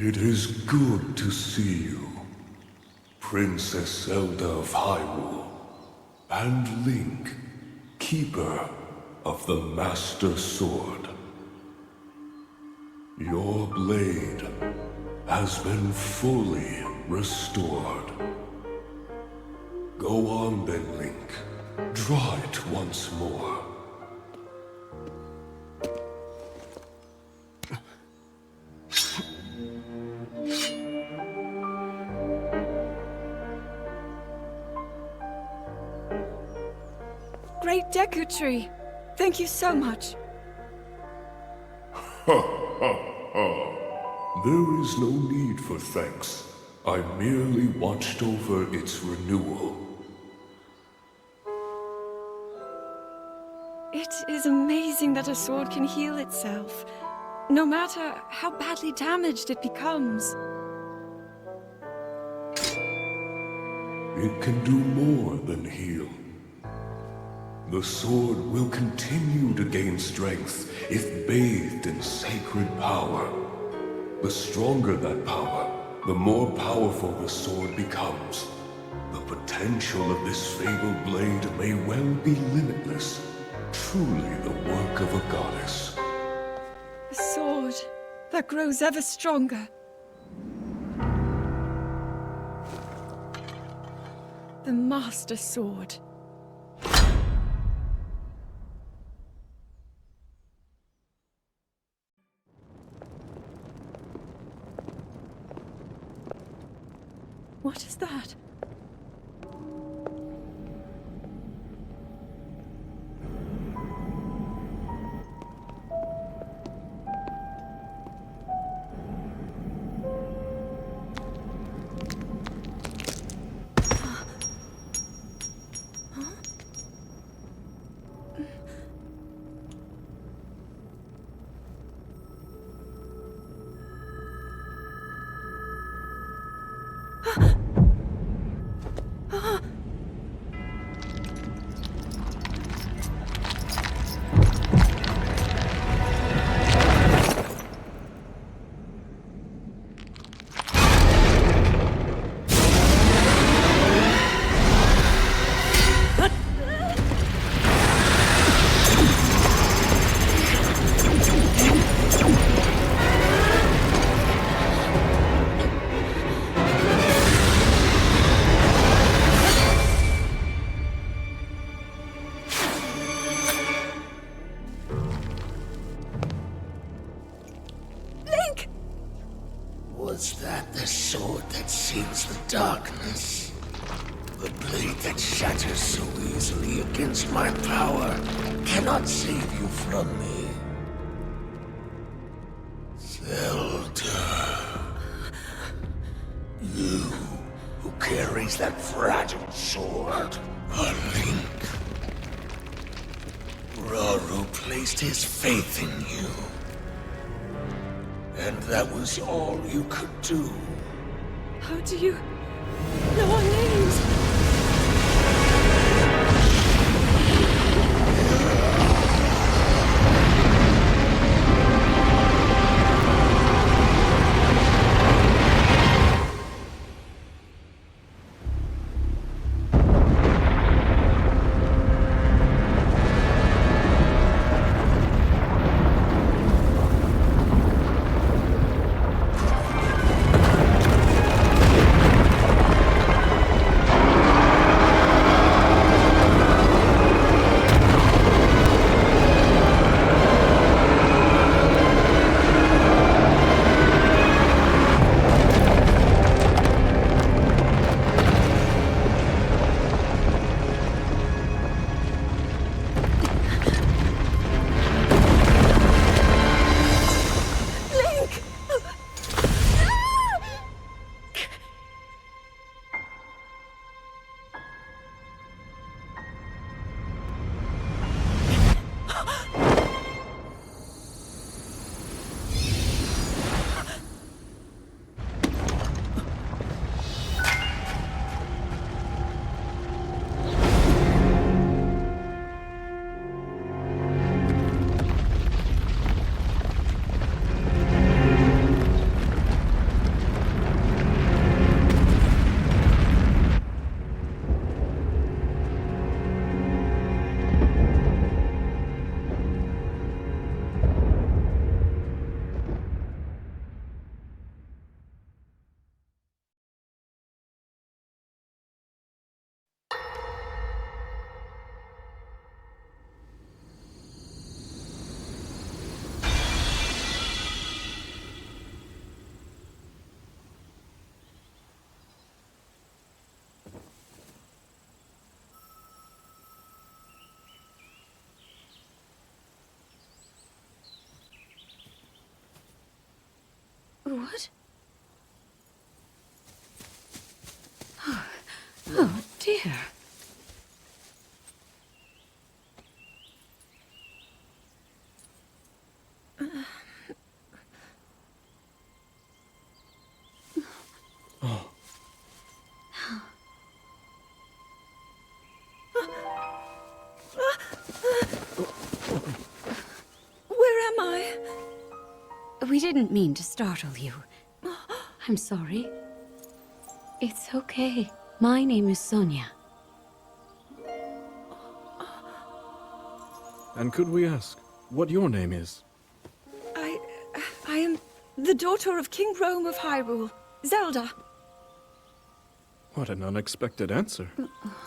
It is good to see you, Princess Zelda of Hyrule, and Link, Keeper of the Master Sword. Your blade has been fully restored. Go on then, Link. Draw it once more. Great Deku Tree! Thank you so much. There is no need for thanks. I merely watched over its renewal. It is amazing that a sword can heal itself, no matter how badly damaged it becomes. It can do more than heal. The sword will continue to gain strength if bathed in sacred power. The stronger that power, the more powerful the sword becomes. The potential of this fabled blade may well be limitless. Truly the work of a goddess. A sword that grows ever stronger. The Master Sword. What is that? Was that the sword that seals the darkness? The blade that shatters so easily against my power cannot save you from me. Zelda. You who carries that fragile sword. A Link. Raru placed his faith in you. And that was all you could do. How do you know our names? What? Oh dear. Where am I? We didn't mean to startle you. I'm sorry. It's okay. My name is Sonia. And could we ask what your name is? I am the daughter of King Rome of Hyrule, Zelda. What an unexpected answer.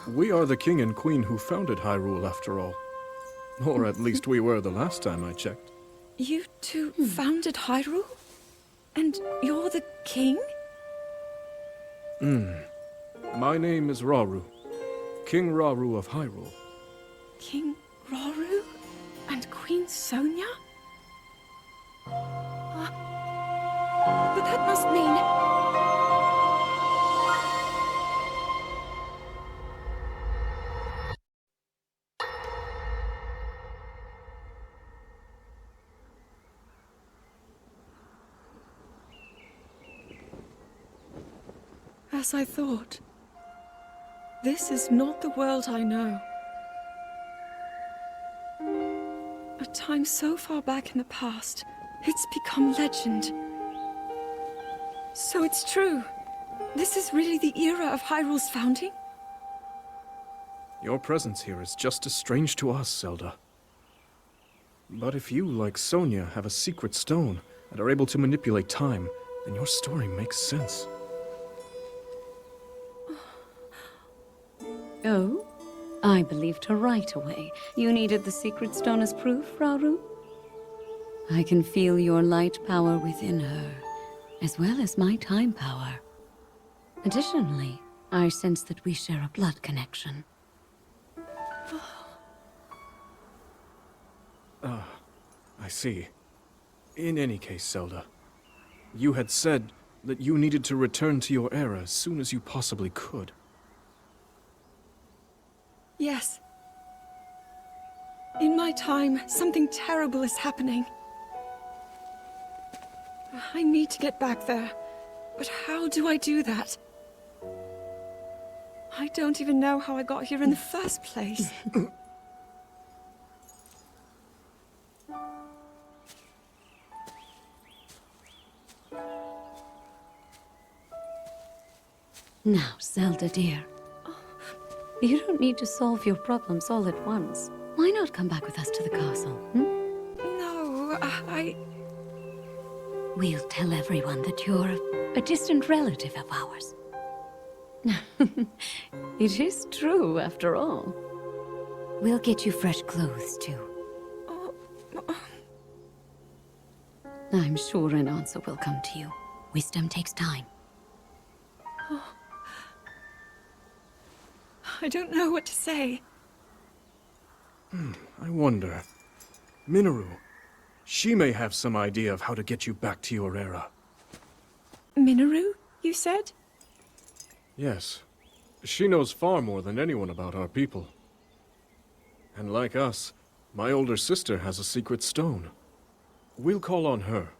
We are the king and queen who founded Hyrule, after all. Or at least we were the last time I checked. You two founded Hyrule? And you're the king? My name is Rauru, King Rauru of Hyrule. King Rauru? And Queen Sonia? But that must mean... As I thought. This is not the world I know. A time so far back in the past, it's become legend. So it's true. This is really the era of Hyrule's founding? Your presence here is just as strange to us, Zelda. But if you, like Sonia, have a secret stone and are able to manipulate time, then your story makes sense. Oh? I believed her right away. You needed the secret stone as proof, Rauru? I can feel your light power within her, as well as my time power. Additionally, I sense that we share a blood connection. I see. In any case, Zelda, you had said that you needed to return to your era as soon as you possibly could. Yes. In my time, something terrible is happening. I need to get back there. But how do I do that? I don't even know how I got here in the first place. Now, Zelda dear. You don't need to solve your problems all at once. Why not come back with us to the castle, No, We'll tell everyone that you're a distant relative of ours. It is true, after all. We'll get you fresh clothes, too. I'm sure an answer will come to you. Wisdom takes time. I don't know what to say. I wonder. Mineru. She may have some idea of how to get you back to your era. Mineru, you said? Yes. She knows far more than anyone about our people. And like us, my older sister has a secret stone. We'll call on her.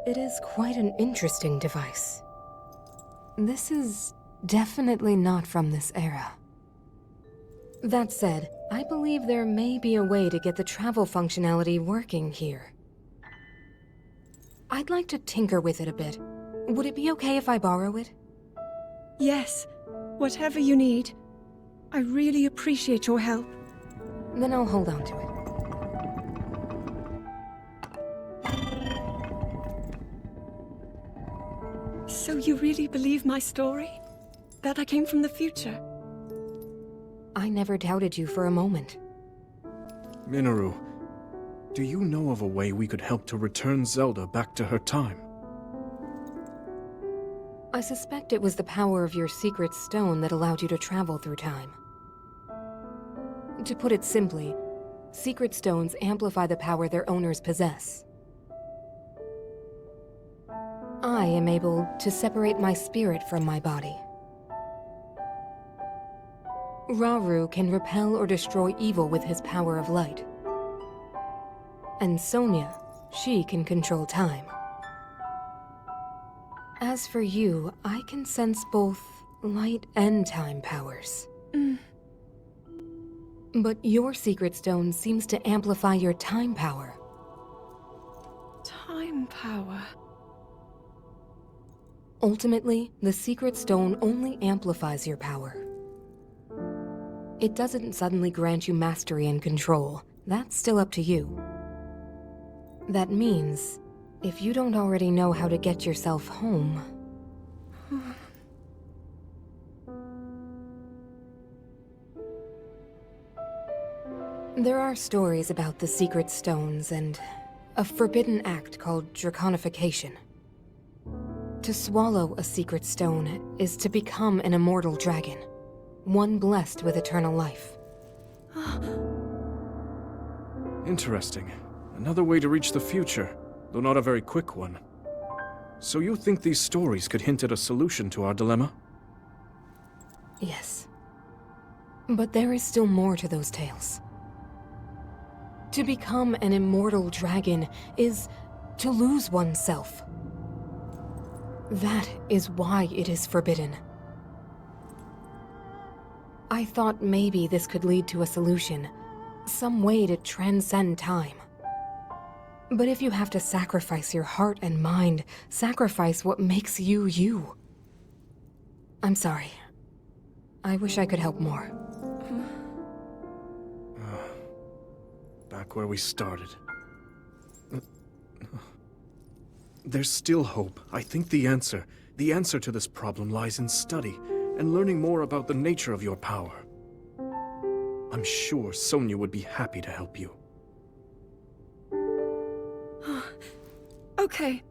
It is quite an interesting device. This is definitely not from this era. That said, I believe there may be a way to get the travel functionality working here. I'd like to tinker with it a bit. Would it be okay if I borrow it? Yes, whatever you need. I really appreciate your help. Then I'll hold on to it. So you really believe my story? That I came from the future? I never doubted you for a moment. Mineru, do you know of a way we could help to return Zelda back to her time? I suspect it was the power of your secret stone that allowed you to travel through time. To put it simply, secret stones amplify the power their owners possess. I am able to separate my spirit from my body. Rauru can repel or destroy evil with his power of light. And Sonia, she can control time. As for you, I can sense both light and time powers. But your secret stone seems to amplify your time power. Time power. Ultimately, the secret stone only amplifies your power. It doesn't suddenly grant you mastery and control. That's still up to you. That means, if you don't already know how to get yourself home... There are stories about the secret stones and a forbidden act called draconification. To swallow a secret stone is to become an immortal dragon, one blessed with eternal life. Interesting. Another way to reach the future, though not a very quick one. So you think these stories could hint at a solution to our dilemma? Yes. But there is still more to those tales. To become an immortal dragon is to lose oneself. That is why it is forbidden. I thought maybe this could lead to a solution, some way to transcend time. But if you have to sacrifice your heart and mind, sacrifice what makes you you. I'm sorry. I wish I could help more. Back where we started. There's still hope. I think the answer to this problem lies in study and learning more about the nature of your power. I'm sure Sonia would be happy to help you. Okay.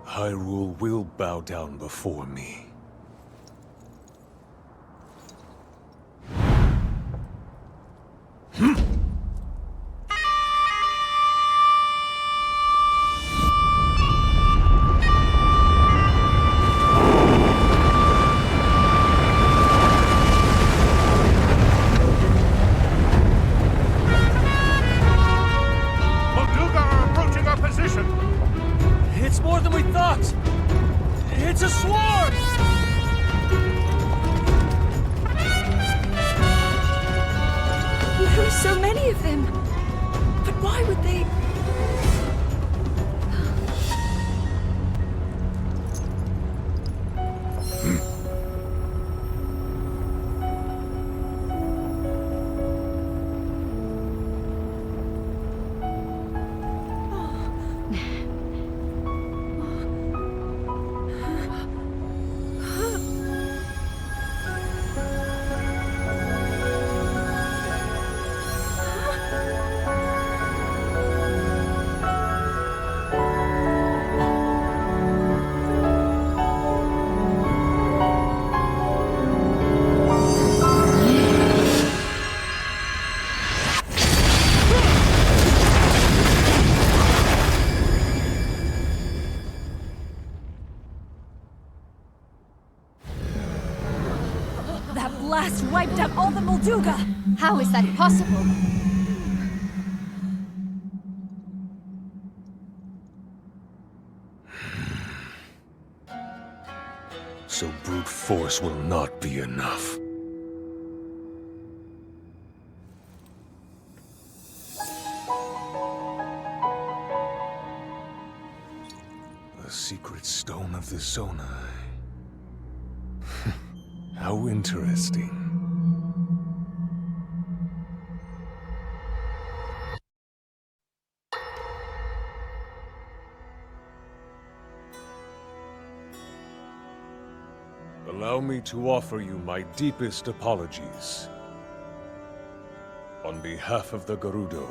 Hyrule will bow down before me. Molduga are approaching our position! It's more than we thought! It's a swarm! There are so many of them. But why would they... That blast wiped out all the Molduga! How is that possible? So brute force will not be enough. The secret stone of the Zonai. How interesting. Allow me to offer you my deepest apologies. On behalf of the Gerudo,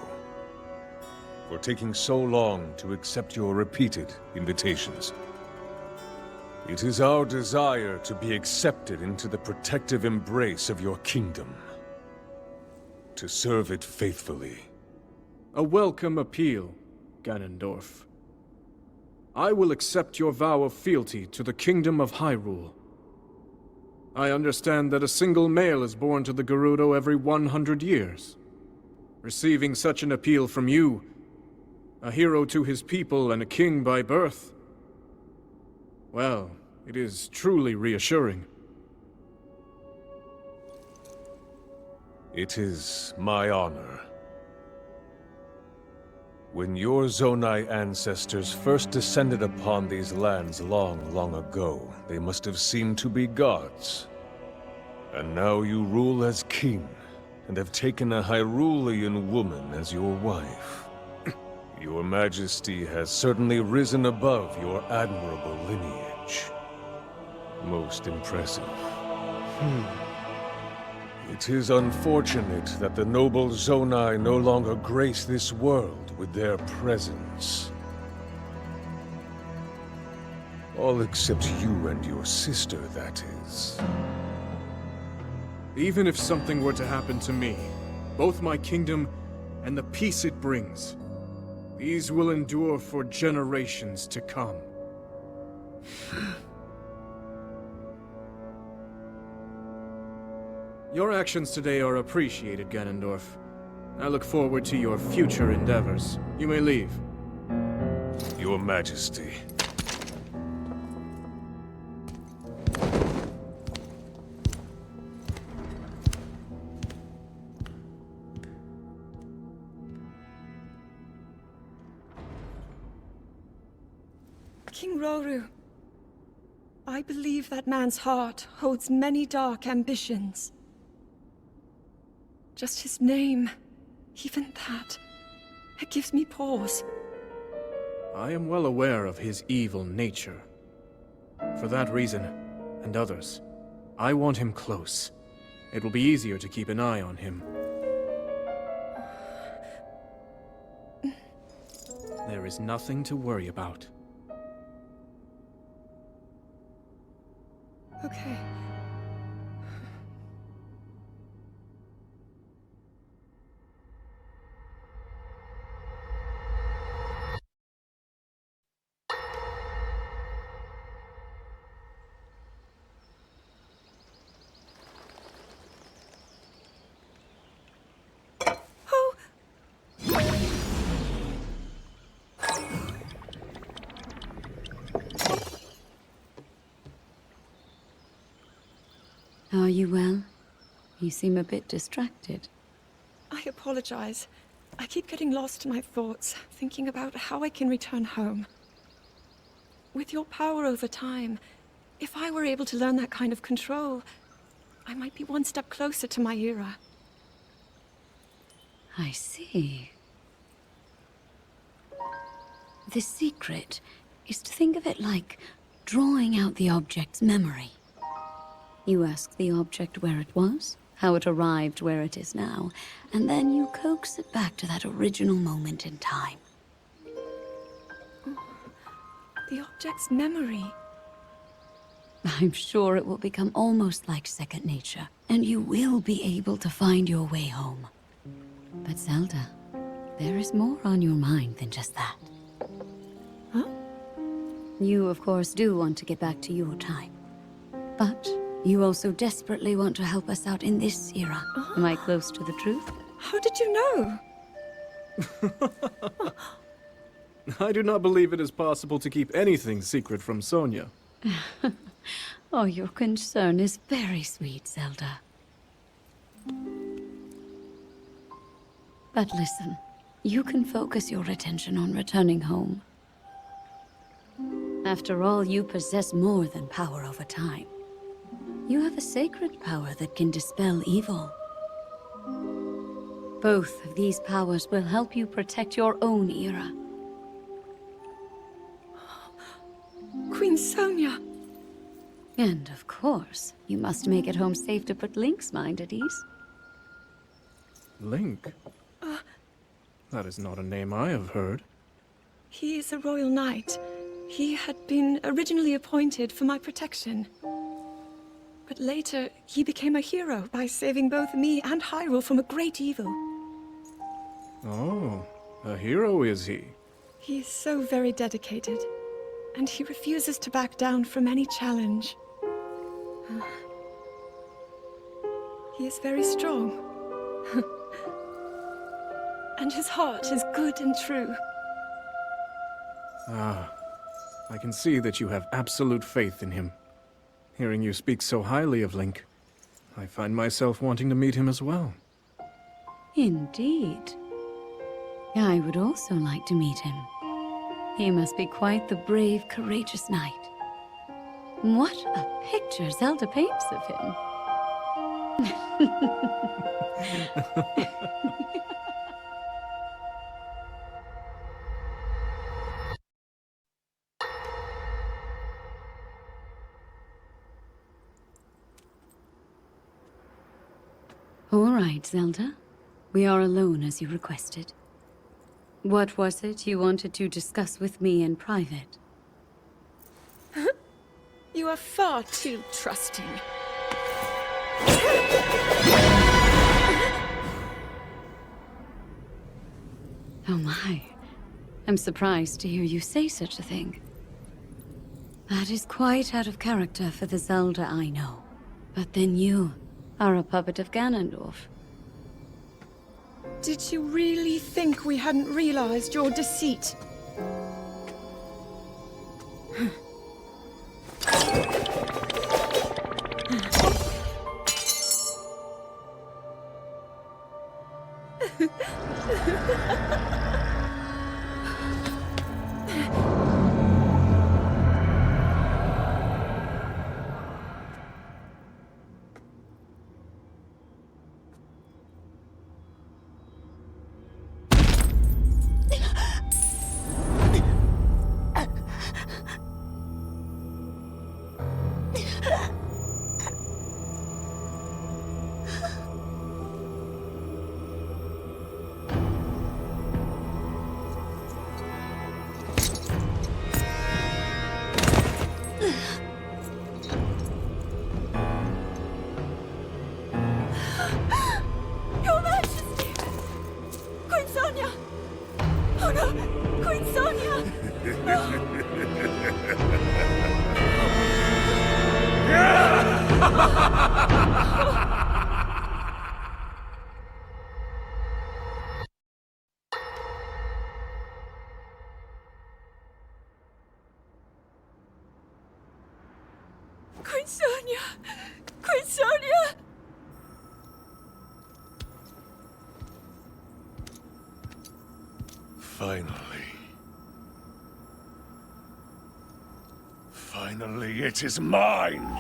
for taking so long to accept your repeated invitations. It is our desire to be accepted into the protective embrace of your kingdom. To serve it faithfully. A welcome appeal, Ganondorf. I will accept your vow of fealty to the Kingdom of Hyrule. I understand that a single male is born to the Gerudo every 100 years. Receiving such an appeal from you, a hero to his people and a king by birth, well, it is truly reassuring. It is my honor. When your Zonai ancestors first descended upon these lands long, long ago, they must have seemed to be gods. And now you rule as king, and have taken a Hyrulean woman as your wife. Your Majesty has certainly risen above your admirable lineage. Most impressive. It is unfortunate that the noble Zonai no longer grace this world with their presence. All except you and your sister, that is. Even if something were to happen to me, both my kingdom and the peace it brings, these will endure for generations to come. Your actions today are appreciated, Ganondorf. I look forward to your future endeavors. You may leave. Your Majesty. King Roru, I believe that man's heart holds many dark ambitions. Just his name, even that, it gives me pause. I am well aware of his evil nature. For that reason, and others, I want him close. It will be easier to keep an eye on him. There is nothing to worry about. Okay. Are you well? You seem a bit distracted. I apologize. I keep getting lost in my thoughts, thinking about how I can return home. With your power over time, if I were able to learn that kind of control, I might be one step closer to my era. I see. The secret is to think of it like drawing out the object's memory. You ask the object where it was, how it arrived where it is now, and then you coax it back to that original moment in time. The object's memory. I'm sure it will become almost like second nature, and you will be able to find your way home. But Zelda, there is more on your mind than just that. Huh? You, of course, do want to get back to your time. But you also desperately want to help us out in this era. Am I close to the truth? How did you know? I do not believe it is possible to keep anything secret from Sonia. Oh, your concern is very sweet, Zelda. But listen, you can focus your attention on returning home. After all, you possess more than power over time. you have a sacred power that can dispel evil. Both of these powers will help you protect your own era. Queen Sonia! And of course, you must make it home safe to put Link's mind at ease. Link? That is not a name I have heard. He is a royal knight. He had been originally appointed for my protection. But later, he became a hero by saving both me and Hyrule from a great evil. Oh, a hero is he? He is so very dedicated, and he refuses to back down from any challenge. He is very strong. And his heart is good and true. Ah, I can see that you have absolute faith in him. Hearing you speak so highly of Link, I find myself wanting to meet him as well. Indeed. I would also like to meet him. He must be quite the brave, courageous knight. What a picture Zelda paints of him. All right, Zelda. We are alone as you requested. What was it you wanted to discuss with me in private? You are far too trusting. Oh my. I'm surprised to hear you say such a thing. That is quite out of character for the Zelda I know. But then you are a puppet of Ganondorf. Did you really think we hadn't realized your deceit? Your Majesty! Queen Sonia! Oh no! Queen Sonia! Queen Sonia! Queen Sonia! Finally. Finally, it is mine!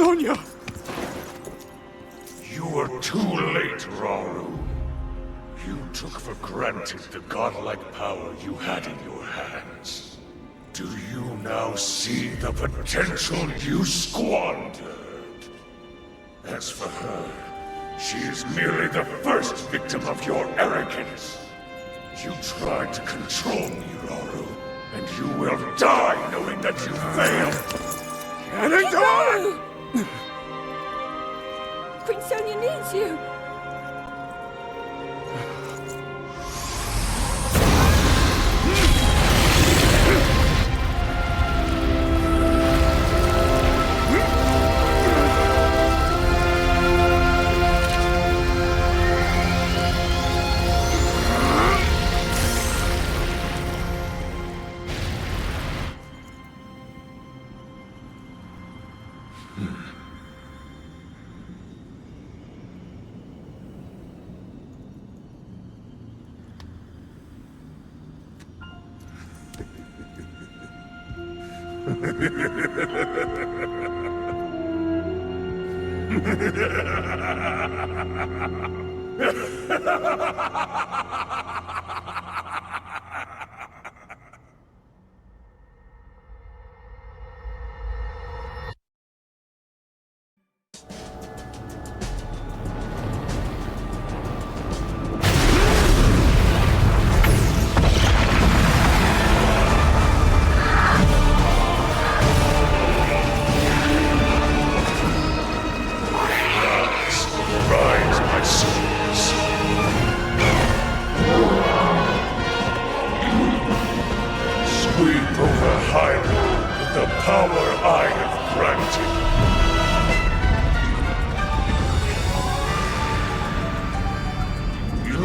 Sonia! You were too late, Rauru. You took for granted the godlike power you had in your hands. Do you now see the potential you squandered? As for her, she is merely the first victim of your arrogance. You tried to control me, Rauru, and you will die knowing that you failed. Can I die? Queen Sonia needs you!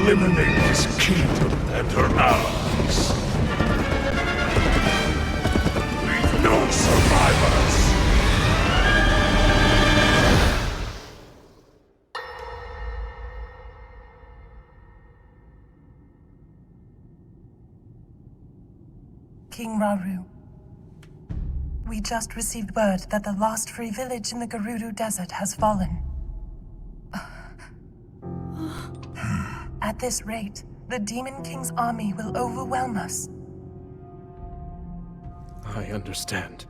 Eliminate this kingdom and her allies. Leave no survivors. King Rauru, we just received word that the last free village in the Gerudo desert has fallen. At this rate, the Demon King's army will overwhelm us. I understand.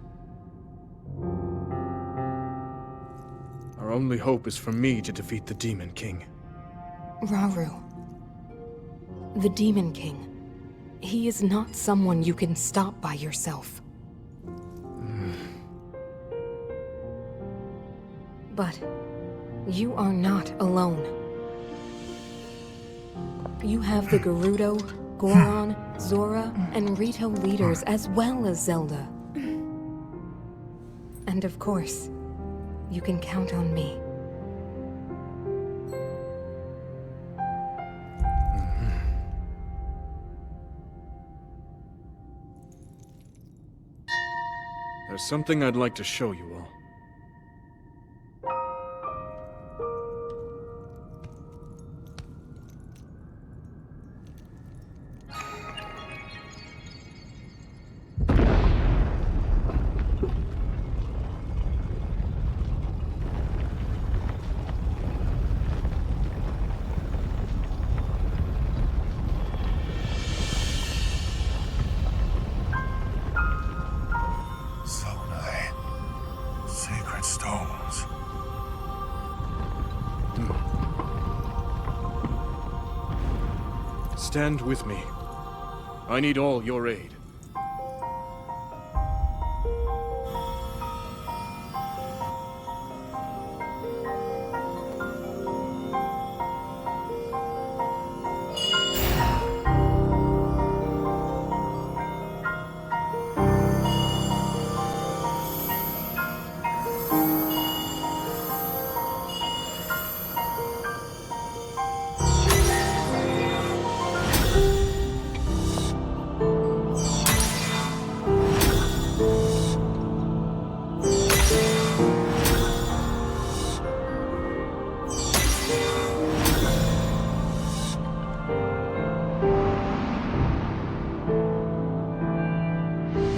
Our only hope is for me to defeat the Demon King. Rauru. The Demon King. He is not someone you can stop by yourself. But you are not alone. You have the Gerudo, Goron, Zora, and Rito leaders as well as Zelda. And of course, you can count on me. There's something I'd like to show you all. Sacred stones. Stand with me. I need all your aid.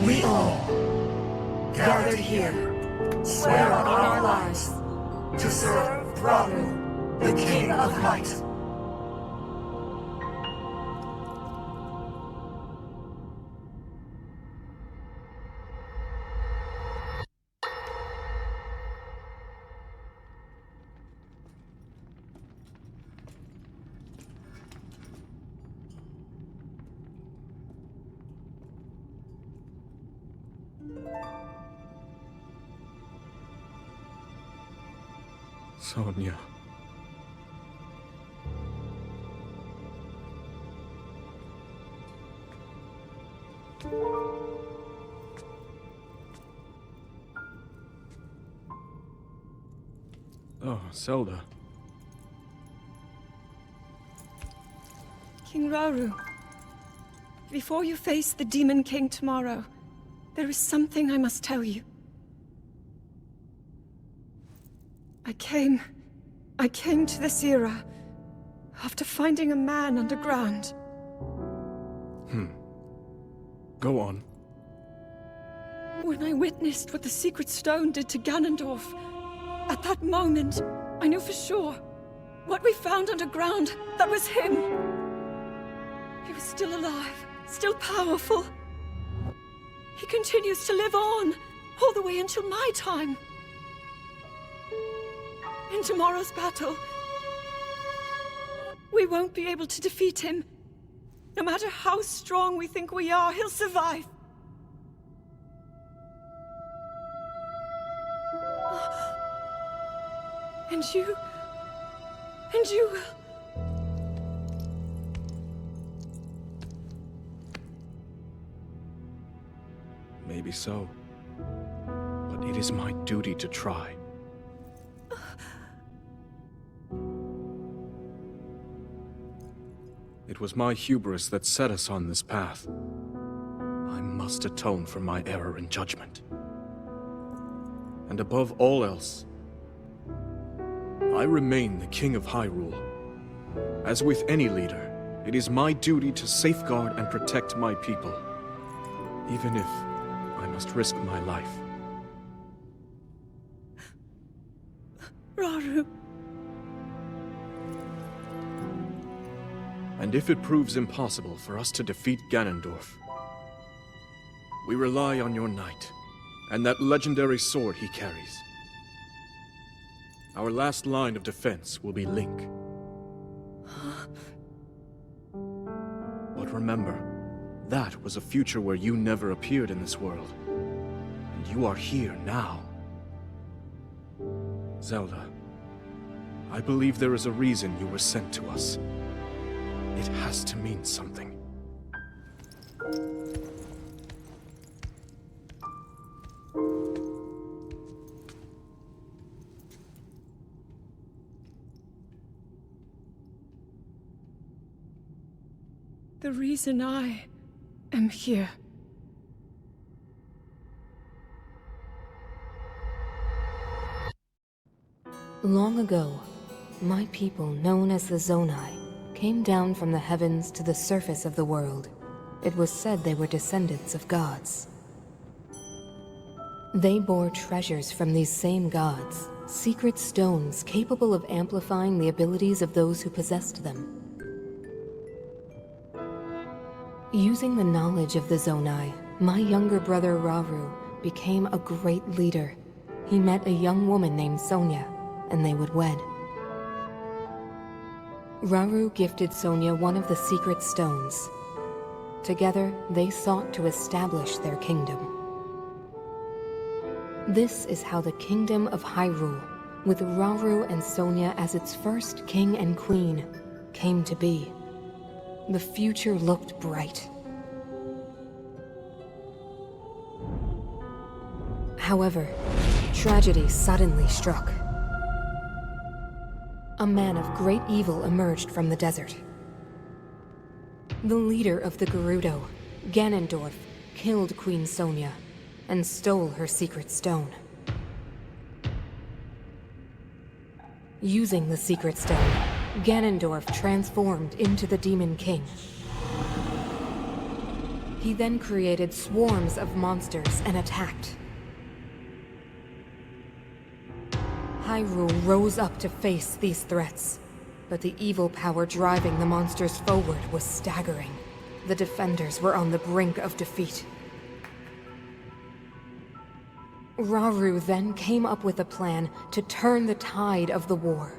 We all, gathered here, swear on our lives to serve Raru, the King of Light. Sonia. Oh, Zelda. King Raru, before you face the Demon King tomorrow, there is something I must tell you. I came to this era after finding a man underground. Go on. When I witnessed what the Secret Stone did to Ganondorf, at that moment, I knew for sure what we found underground, that was him. He was still alive, still powerful. He continues to live on, all the way until my time. In tomorrow's battle, we won't be able to defeat him. No matter how strong we think we are, he'll survive. And you will. Maybe so. But it is my duty to try. It was my hubris that set us on this path. I must atone for my error in judgment. And above all else, I remain the King of Hyrule. As with any leader, it is my duty to safeguard and protect my people, even if I must risk my life. Raru. And if it proves impossible for us to defeat Ganondorf, we rely on your knight, and that legendary sword he carries. Our last line of defense will be Link. But remember, that was a future where you never appeared in this world. And you are here now. Zelda, I believe there is a reason you were sent to us. It has to mean something. The reason I am here. Long ago, my people, known as the Zonai, came down from the heavens to the surface of the world. It was said they were descendants of gods. They bore treasures from these same gods, secret stones capable of amplifying the abilities of those who possessed them. Using the knowledge of the Zonai, my younger brother Raru became a great leader. He met a young woman named Sonia, and they would wed. Raru gifted Sonia one of the secret stones. Together, they sought to establish their kingdom. This is how the Kingdom of Hyrule, with Raru and Sonia as its first king and queen, came to be. The future looked bright. However, tragedy suddenly struck. A man of great evil emerged from the desert. The leader of the Gerudo, Ganondorf, killed Queen Sonia and stole her secret stone. Using the secret stone, Ganondorf transformed into the Demon King. He then created swarms of monsters and attacked. Hyrule rose up to face these threats. But the evil power driving the monsters forward was staggering. The defenders were on the brink of defeat. Rauru then came up with a plan to turn the tide of the war.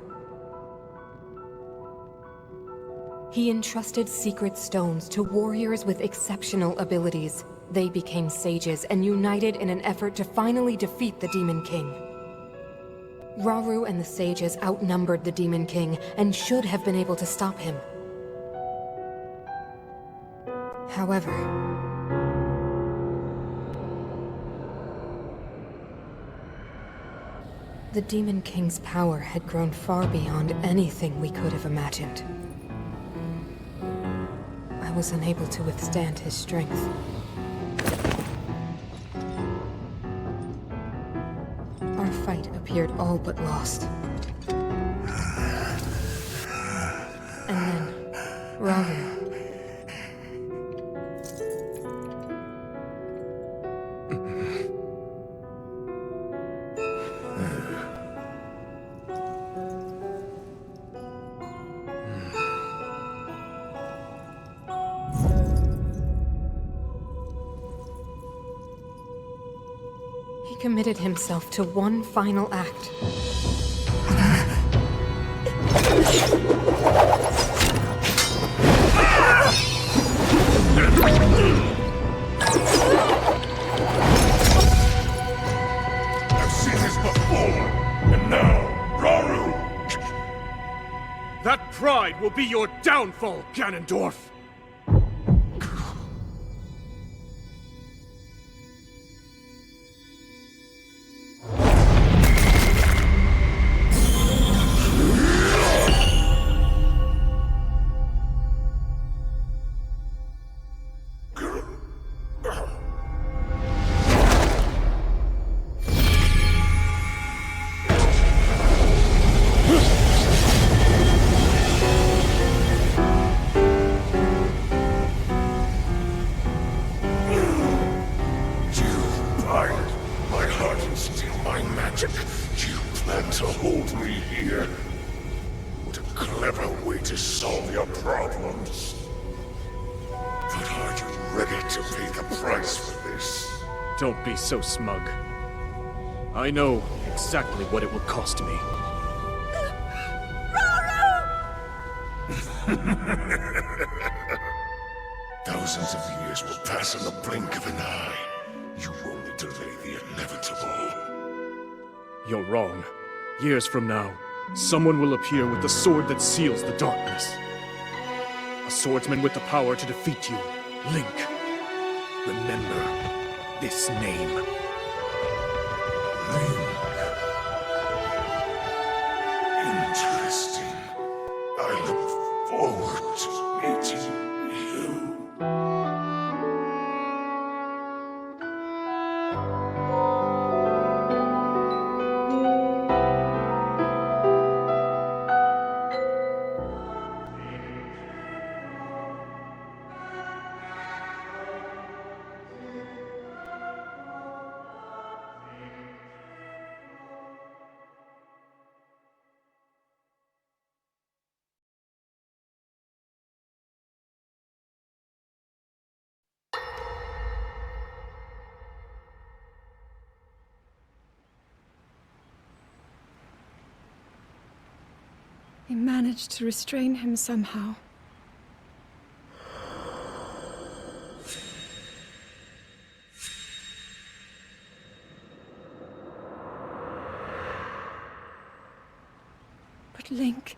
He entrusted secret stones to warriors with exceptional abilities. They became sages and united in an effort to finally defeat the Demon King. Rauru and the sages outnumbered the Demon King and should have been able to stop him. However, the Demon King's power had grown far beyond anything we could have imagined. I was unable to withstand his strength. Our fight appeared all but lost. And then, Rauru. He committed himself to one final act. I've seen this before, and now, Rauru! That pride will be your downfall, Ganondorf! Don't be so smug. I know exactly what it will cost me. Thousands of years will pass in the blink of an eye. You only delay the inevitable. You're wrong. Years from now, someone will appear with the sword that seals the darkness. A swordsman with the power to defeat you, Link. Remember this name. Link. Interesting. I look forward to meeting you. He managed to restrain him somehow. But Link,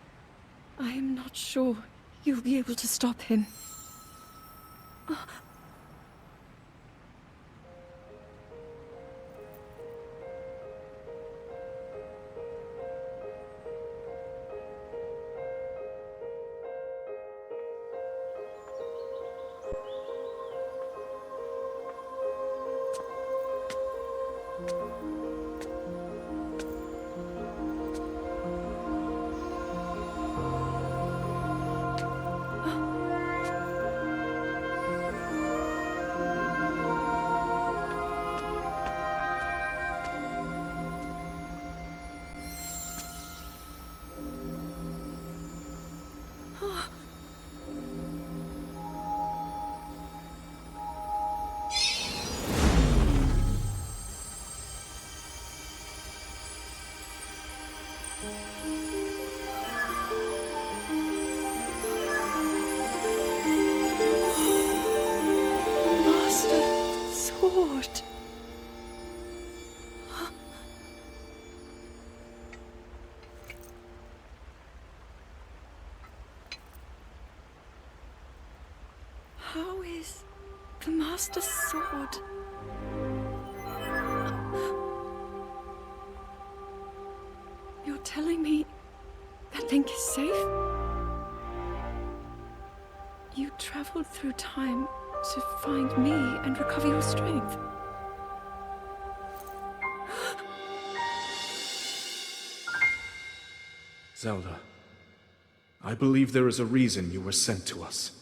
I am not sure you'll be able to stop him. How is the Master Sword? You're telling me that Link is safe? You traveled through time to find me and recover your strength. Zelda, I believe there is a reason you were sent to us.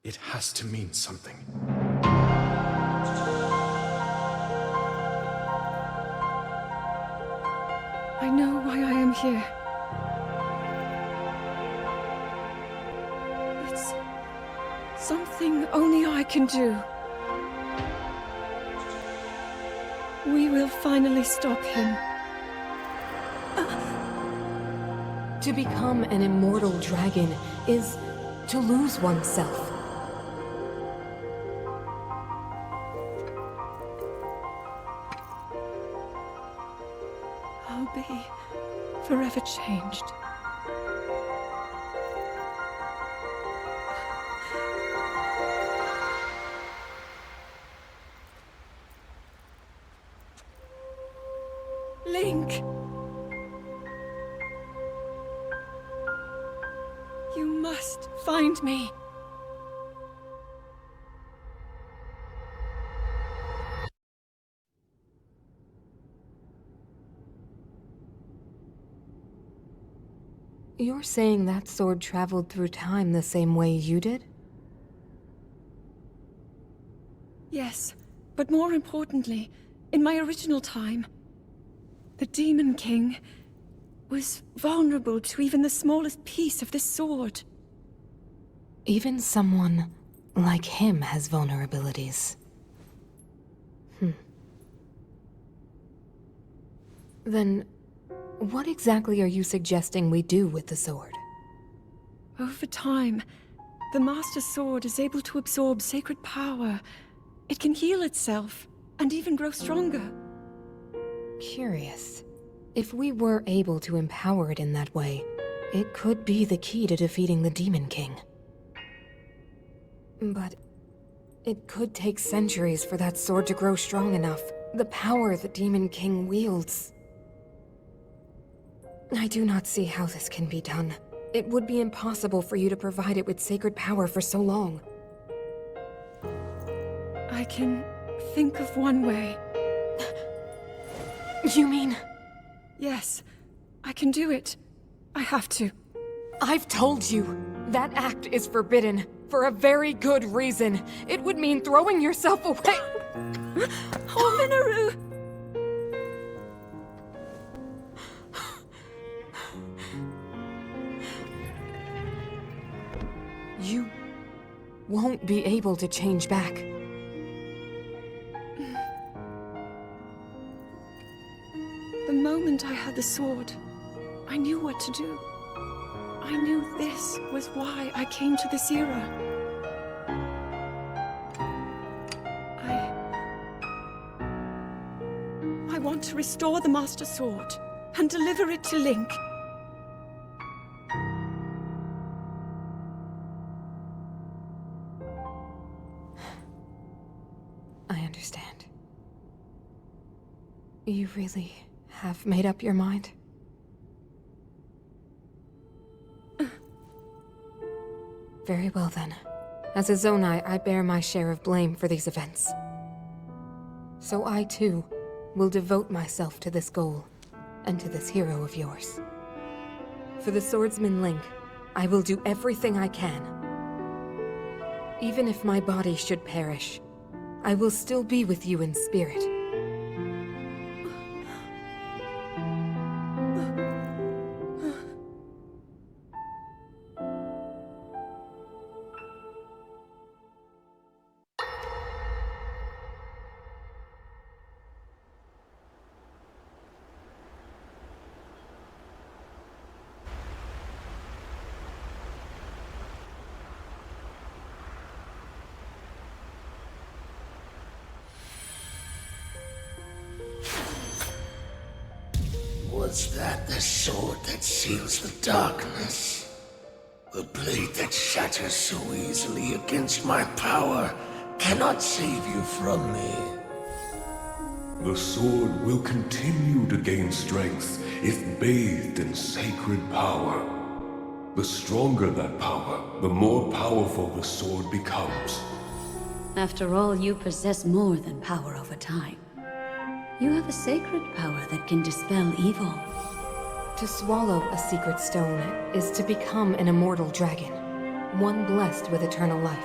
It has to mean something. I know why I am here. It's something only I can do. We will finally stop him. To become an immortal dragon is to lose oneself. I'll be forever changed. Link! You must find me. You're saying that sword traveled through time the same way you did? Yes, but more importantly, in my original time, the Demon King was vulnerable to even the smallest piece of this sword. Even someone like him has vulnerabilities. Then, what exactly are you suggesting we do with the sword? Over time, the Master Sword is able to absorb sacred power. It can heal itself, and even grow stronger. Curious. If we were able to empower it in that way, it could be the key to defeating the Demon King. But it could take centuries for that sword to grow strong enough. The power the Demon King wields. I do not see how this can be done. It would be impossible for you to provide it with sacred power for so long. I can think of one way. You mean? Yes, I can do it. I have to. I've told you, that act is forbidden, for a very good reason. It would mean throwing yourself away. Oh, Mineru! You won't be able to change back. The moment I had the sword, I knew what to do. I knew this was why I came to this era. I want to restore the Master Sword and deliver it to Link. I understand. You really have made up your mind? Very well then. As a Zonai, I bear my share of blame for these events. So I too will devote myself to this goal, and to this hero of yours. For the swordsman Link, I will do everything I can. Even if my body should perish, I will still be with you in spirit. Was that the sword that seals the darkness? The blade that shatters so easily against my power cannot save you from me. The sword will continue to gain strength if bathed in sacred power. The stronger that power, the more powerful the sword becomes. After all, you possess more than power over time. You have a sacred power that can dispel evil. To swallow a secret stone is to become an immortal dragon, one blessed with eternal life.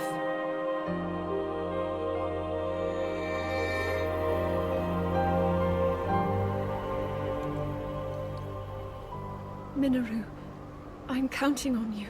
Mineru, I'm counting on you.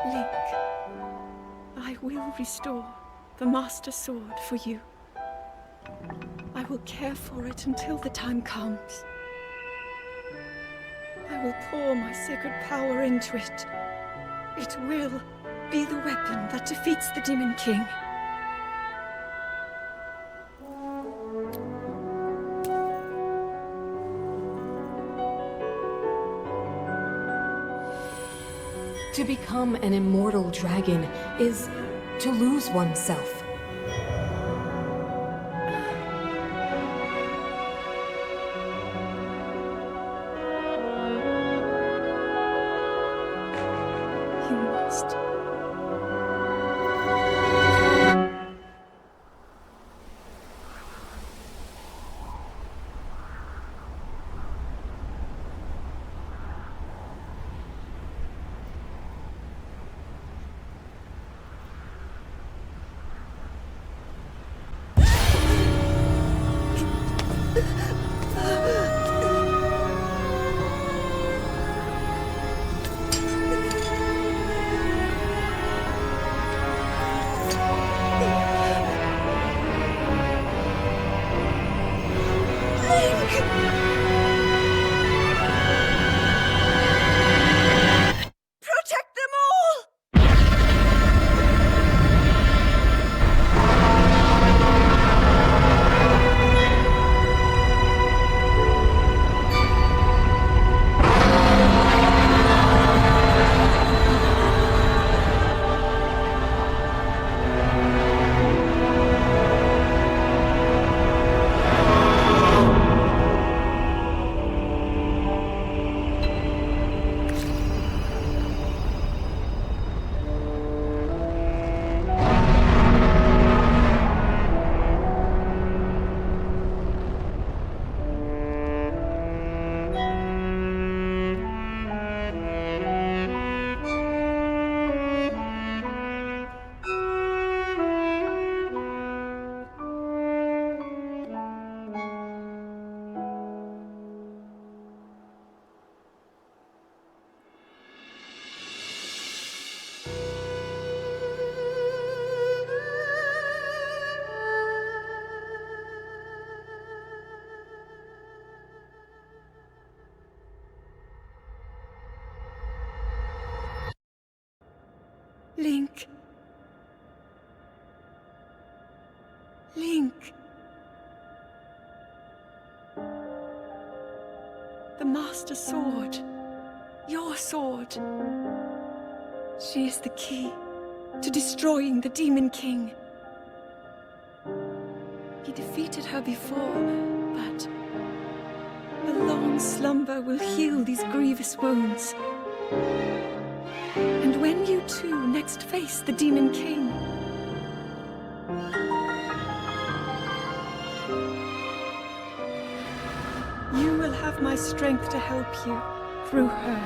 Link, I will restore the Master Sword for you. I will care for it until the time comes. I will pour my sacred power into it. It will be the weapon that defeats the Demon King. To become an immortal dragon is to lose oneself. You must. Protect them all! Link. Link. The Master Sword. Your sword. She is the key to destroying the Demon King. He defeated her before, but a long slumber will heal these grievous wounds. And when you two next face the Demon King, you will have my strength to help you through her.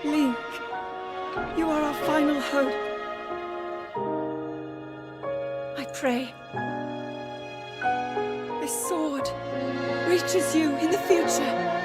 Link, you are our final hope. I pray this sword reaches you in the future.